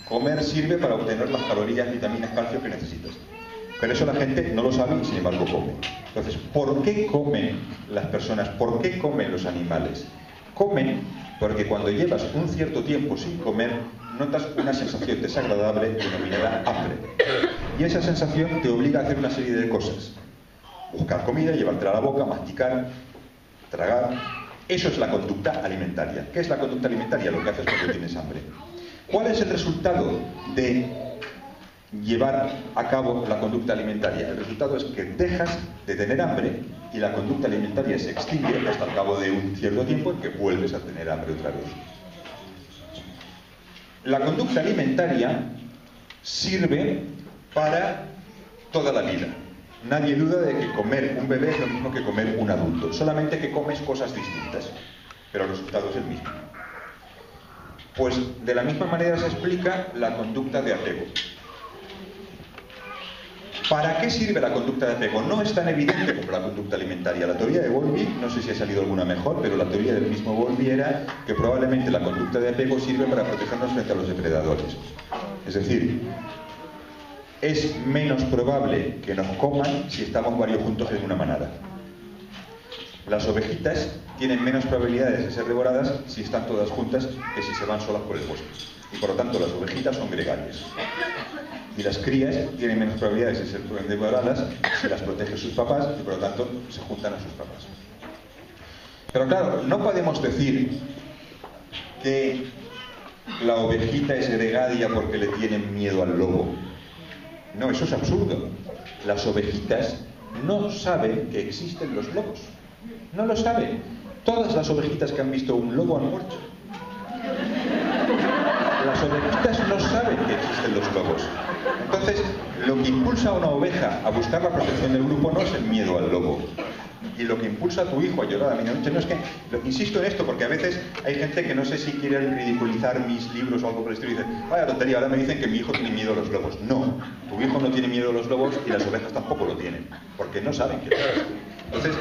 Comer sirve para obtener las calorías, vitaminas, calcio que necesitas. Pero eso la gente no lo sabe y sin embargo come. Entonces, ¿por qué comen las personas? ¿Por qué comen los animales? Comen porque cuando llevas un cierto tiempo sin comer, notas una sensación desagradable denominada hambre. Y esa sensación te obliga a hacer una serie de cosas. Buscar comida, llevártela a la boca, masticar, tragar. Eso es la conducta alimentaria. ¿Qué es la conducta alimentaria? Lo que haces cuando tienes hambre. ¿Cuál es el resultado de llevar a cabo la conducta alimentaria? El resultado es que dejas de tener hambre y la conducta alimentaria se extingue hasta el cabo de un cierto tiempo en que vuelves a tener hambre otra vez. La conducta alimentaria sirve para toda la vida. Nadie duda de que comer un bebé es lo mismo que comer un adulto, solamente que comes cosas distintas. pero el resultado es el mismo. Pues de la misma manera se explica la conducta de apego. ¿Para qué sirve la conducta de apego? No es tan evidente como la conducta alimentaria. La teoría de Bowlby, no sé si ha salido alguna mejor, pero la teoría del mismo Bowlby era que probablemente la conducta de apego sirve para protegernos frente a los depredadores. Es decir, es menos probable que nos coman si estamos varios juntos en una manada. Las ovejitas tienen menos probabilidades de ser devoradas si están todas juntas que si se van solas por el bosque. Y por lo tanto las ovejitas son gregarias. Y las crías tienen menos probabilidades de ser devoradas si las protegen sus papás y por lo tanto se juntan a sus papás. Pero claro, no podemos decir que la ovejita es gregaria porque le tienen miedo al lobo. No, eso es absurdo. Las ovejitas no saben que existen los lobos. No lo saben. Todas las ovejitas que han visto un lobo han muerto. Las ovejitas no saben que existen los lobos. Entonces, lo que impulsa a una oveja a buscar la protección del grupo no es el miedo al lobo. Y lo que impulsa a tu hijo a llorar a medianoche no es que... Insisto en esto porque a veces hay gente que no sé si quiere ridiculizar mis libros o algo por el estilo y dice, vaya tontería, ahora me dicen que mi hijo tiene miedo a los lobos. No, tu hijo no tiene miedo a los lobos y las ovejas tampoco lo tienen, porque no saben que es. Entonces,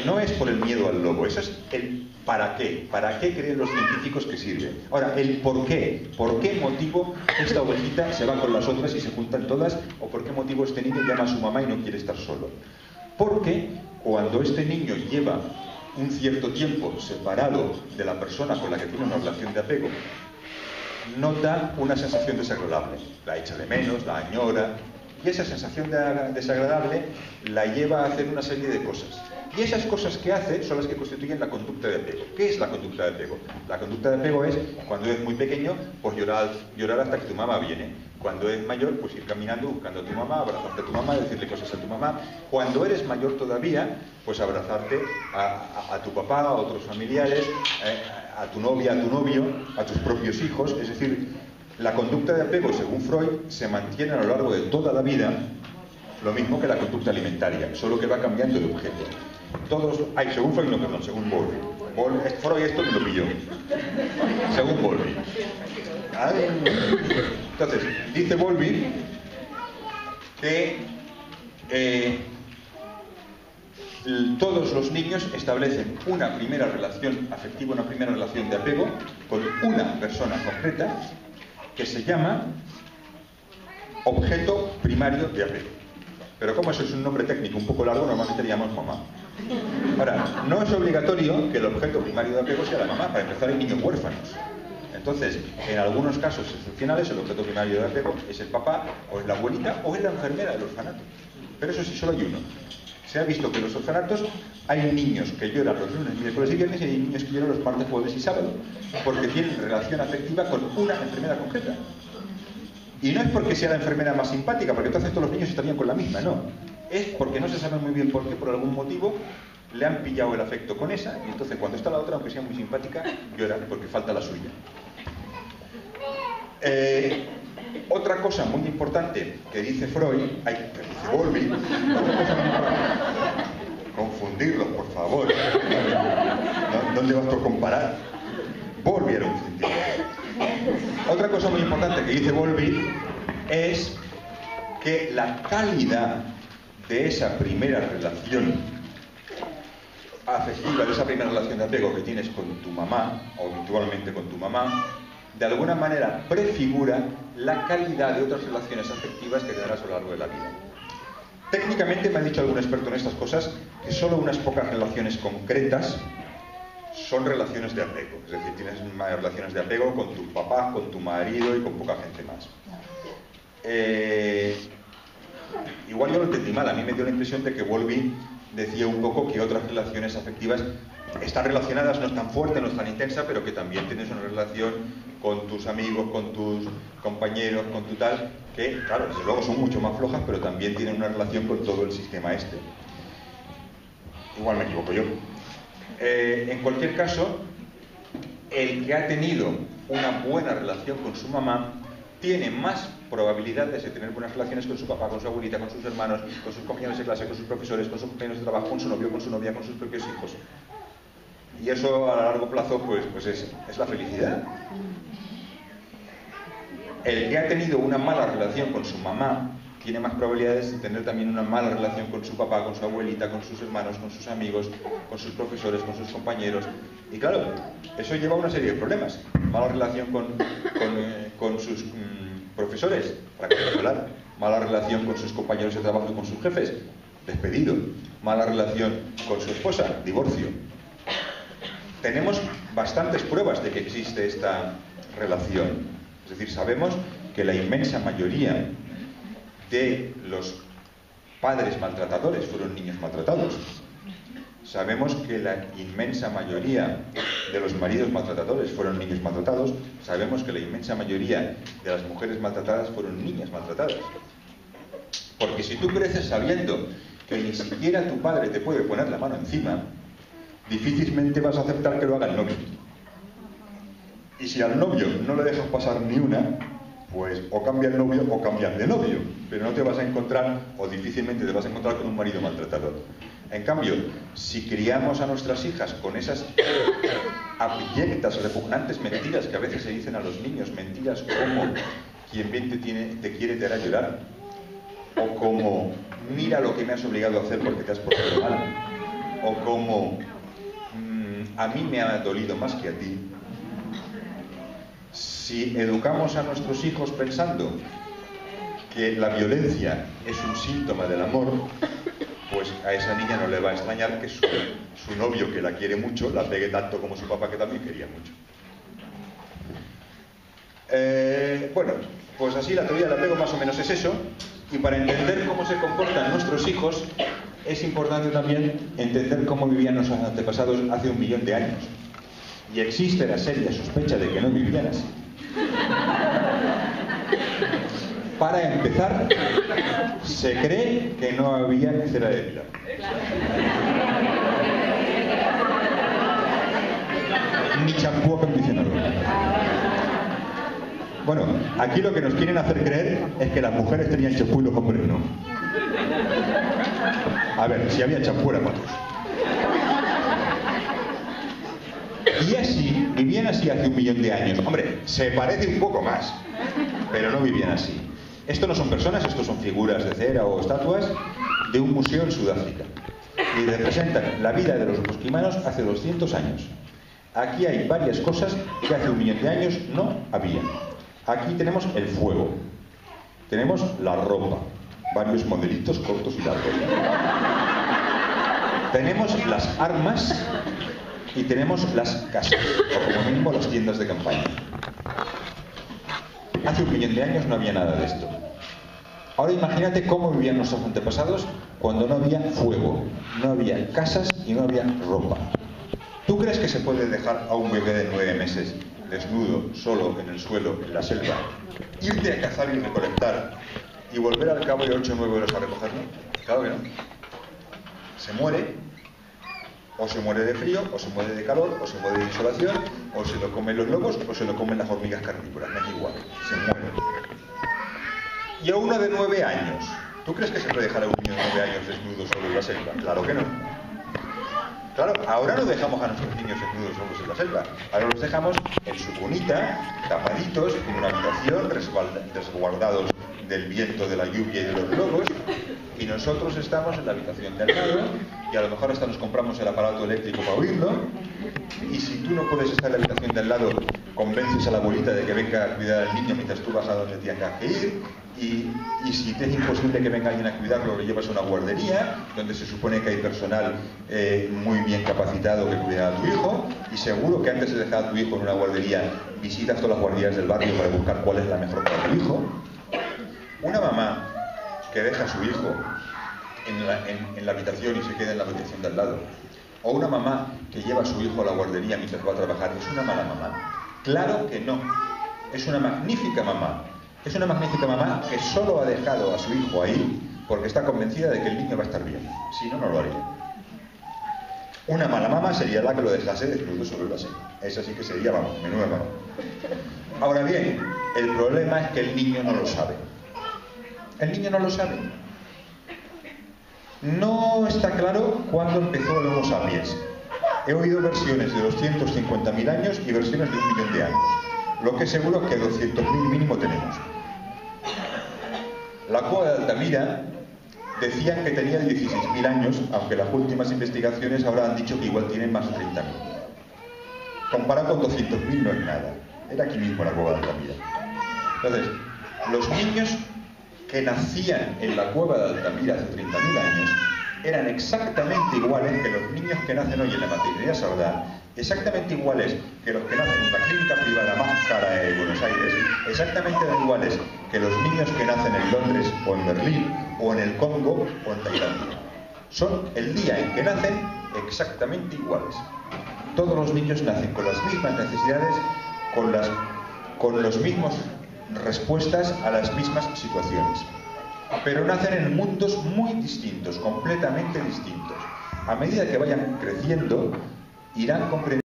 no es por el miedo al lobo, eso es el para qué. ¿Para qué creen los científicos que sirve? Ahora, el por qué. ¿Por qué motivo esta ovejita se va con las otras y se juntan todas? ¿O por qué motivo este niño llama a su mamá y no quiere estar solo? Porque cuando este niño lleva un cierto tiempo separado de la persona con la que tiene una relación de apego, nota una sensación desagradable. La echa de menos, la añora, y esa sensación desagradable la lleva a hacer una serie de cosas. Y esas cosas que hace son las que constituyen la conducta de apego. ¿Qué es la conducta de apego? La conducta de apego es, cuando es muy pequeño, pues llorar hasta que tu mamá viene. Cuando es mayor, pues ir caminando buscando a tu mamá, abrazarte a tu mamá, decirle cosas a tu mamá. Cuando eres mayor todavía, pues abrazarte a tu papá, a otros familiares, a tu novia, a tu novio, a tus propios hijos. Es decir, la conducta de apego, según Freud, se mantiene a lo largo de toda la vida, lo mismo que la conducta alimentaria, solo que va cambiando de objeto. Según Freud, no, perdón, según Bowlby. Freud esto me lo pilló. Según Bowlby. Entonces, dice Bowlby que todos los niños establecen una primera relación afectiva, una primera relación de apego con una persona concreta que se llama objeto primario de apego. Pero como eso es un nombre técnico un poco largo, normalmente le llamamos mamá. Ahora, no es obligatorio que el objeto primario de apego sea la mamá. Para empezar, hay niños huérfanos. Entonces, en algunos casos excepcionales, el objeto primario de apego es el papá, o es la abuelita, o es la enfermera del orfanato. Pero eso sí, solo hay uno. Se ha visto que en los orfanatos hay niños que lloran los lunes, miércoles y viernes y hay niños que lloran los martes, jueves y sábado, porque tienen relación afectiva con una enfermera concreta. Y no es porque sea la enfermera más simpática, porque entonces todos los niños estarían con la misma, no. Es porque no se sabe muy bien por qué, por algún motivo, le han pillado el afecto con esa, y entonces cuando está la otra, aunque sea muy simpática, lloran porque falta la suya. Otra cosa muy importante que dice Freud, que dice Bowlby, confundirlos, por favor. ¿Dónde vas tú a comparar? Bowlby era un científico. Otra cosa muy importante que dice Bowlby es que la calidad de esa primera relación afectiva, de esa primera relación de apego que tienes con tu mamá, o habitualmente con tu mamá, de alguna manera prefigura la calidad de otras relaciones afectivas que tendrás a lo largo de la vida. Técnicamente me ha dicho algún experto en estas cosas que solo unas pocas relaciones concretas son relaciones de apego. Es decir, tienes relaciones de apego con tu papá, con tu marido y con poca gente más. Igual yo lo entendí mal. A mí me dio la impresión de que Bowlby decía un poco que otras relaciones afectivas están relacionadas, no es tan fuerte, no es tan intensa, pero que también tienes una relación con tus amigos, con tus compañeros, con tu tal, que, claro, desde luego son mucho más flojas, pero también tienen una relación con todo el sistema este. Igual me equivoco yo. En cualquier caso, el que ha tenido una buena relación con su mamá tiene más probabilidades de tener buenas relaciones con su papá, con su abuelita, con sus hermanos, con sus compañeros de clase, con sus profesores, con sus compañeros de trabajo, con su novio, con su novia, con sus propios hijos. Y eso a largo plazo pues es la felicidad. El que ha tenido una mala relación con su mamá tiene más probabilidades de tener también una mala relación con su papá, con su abuelita, con sus hermanos, con sus amigos, con sus profesores, con sus compañeros. Y claro, eso lleva a una serie de problemas. Mala relación con sus profesores, fracaso escolar. Mala relación con sus compañeros de trabajo y con sus jefes, despedido. Mala relación con su esposa, divorcio. Tenemos bastantes pruebas de que existe esta relación. Es decir, sabemos que la inmensa mayoría de los padres maltratadores fueron niños maltratados. Sabemos que la inmensa mayoría de los maridos maltratadores fueron niños maltratados. Sabemos que la inmensa mayoría de las mujeres maltratadas fueron niñas maltratadas. Porque si tú creces sabiendo que ni siquiera tu padre te puede poner la mano encima, difícilmente vas a aceptar que lo haga el novio. Y si al novio no le dejas pasar ni una, pues o cambia el novio o cambian de novio. Pero no te vas a encontrar, o difícilmente te vas a encontrar con un marido maltratador. En cambio, si criamos a nuestras hijas con esas abyectas, repugnantes mentiras que a veces se dicen a los niños, mentiras como quien bien te quiere te hará llorar, o como mira lo que me has obligado a hacer porque te has portado mal, o como a mí me ha dolido más que a ti. Si educamos a nuestros hijos pensando que la violencia es un síntoma del amor, pues a esa niña no le va a extrañar que su novio, que la quiere mucho, la pegue tanto como su papá, que también quería mucho. Bueno, pues así la teoría del apego más o menos es eso. Y para entender cómo se comportan nuestros hijos, es importante también entender cómo vivían nuestros antepasados hace 1 millón de años. Y existe la seria sospecha de que no vivían así. Para empezar, se cree que no había cera de depilar. Ni champú acondicionador. Bueno, aquí lo que nos quieren hacer creer es que las mujeres tenían champú y los hombres no. A ver, si había champú era para todos. Y así, vivían así hace 1 millón de años. Hombre, se parece un poco más, pero no vivían así. Esto no son personas, estos son figuras de cera o estatuas de un museo en Sudáfrica. Y representan la vida de los bosquimanos hace 200 años. Aquí hay varias cosas que hace 1 millón de años no había. Aquí tenemos el fuego, tenemos la ropa, varios modelitos cortos y largos. Tenemos las armas y tenemos las casas, o como mínimo las tiendas de campaña. Hace 1 millón de años no había nada de esto. Ahora imagínate cómo vivían nuestros antepasados cuando no había fuego, no había casas y no había ropa. ¿Tú crees que se puede dejar a un bebé de 9 meses desnudo, solo, en el suelo, en la selva, irte a cazar y recolectar y volver al cabo de 8 o 9 horas a recogerlo? Claro que no. Se muere, o se muere de frío, o se muere de calor, o se muere de insolación, o se lo comen los lobos, o se lo comen las hormigas carnívoras, no es igual, se muere. Y a uno de 9 años, ¿tú crees que se puede dejar a un niño de 9 años desnudo solo en la selva? Claro que no. Claro, ahora no dejamos a nuestros niños desnudos solos en la selva. Ahora los dejamos en su cunita, tapaditos, en una habitación, resguardados del viento, de la lluvia y de los lobos. Y nosotros estamos en la habitación de al lado, y a lo mejor hasta nos compramos el aparato eléctrico para oírlo. Y si tú no puedes estar en la habitación de al lado, convences a la abuelita de que venga a cuidar al niño mientras tú vas a donde tengas que ir. Y si te es imposible que venga alguien a cuidarlo, lo llevas a una guardería, donde se supone que hay personal muy bien capacitado que cuida a tu hijo, y seguro que antes de dejar a tu hijo en una guardería, visitas todas las guarderías del barrio para buscar cuál es la mejor para tu hijo. Una mamá que deja a su hijo en la habitación y se queda en la habitación de al lado, o una mamá que lleva a su hijo a la guardería mientras va a trabajar, ¿es una mala mamá? Claro que no. Es una magnífica mamá. Es una magnífica mamá que solo ha dejado a su hijo ahí porque está convencida de que el niño va a estar bien. Si no, no lo haría. Una mala mamá sería la que lo dejase desnudo sobre la selva. Esa sí que sería, vamos, menuda mamá. Ahora bien, el problema es que el niño no lo sabe. El niño no lo sabe. No está claro cuándo empezó el Homo sapiens. He oído versiones de 250.000 años y versiones de 1 millón de años. Lo que es seguro es que 200.000 mínimo tenemos. La cueva de Altamira decían que tenía 16.000 años, aunque las últimas investigaciones ahora han dicho que igual tienen más de 30.000. Comparado con 200.000 no es nada. Era aquí mismo la cueva de Altamira. Entonces, los niños que nacían en la cueva de Altamira hace 30.000 años eran exactamente iguales que los niños que nacen hoy en la maternidad Sardá, exactamente iguales que los que nacen en la clínica privada más cara de Buenos Aires, exactamente iguales que los niños que nacen en Londres o en Berlín o en el Congo o en Tailandia. Son el día en que nacen exactamente iguales. Todos los niños nacen con las mismas necesidades, con los mismos respuestas a las mismas situaciones. Pero nacen en mundos muy distintos, completamente distintos. A medida que vayan creciendo, irán comprendiendo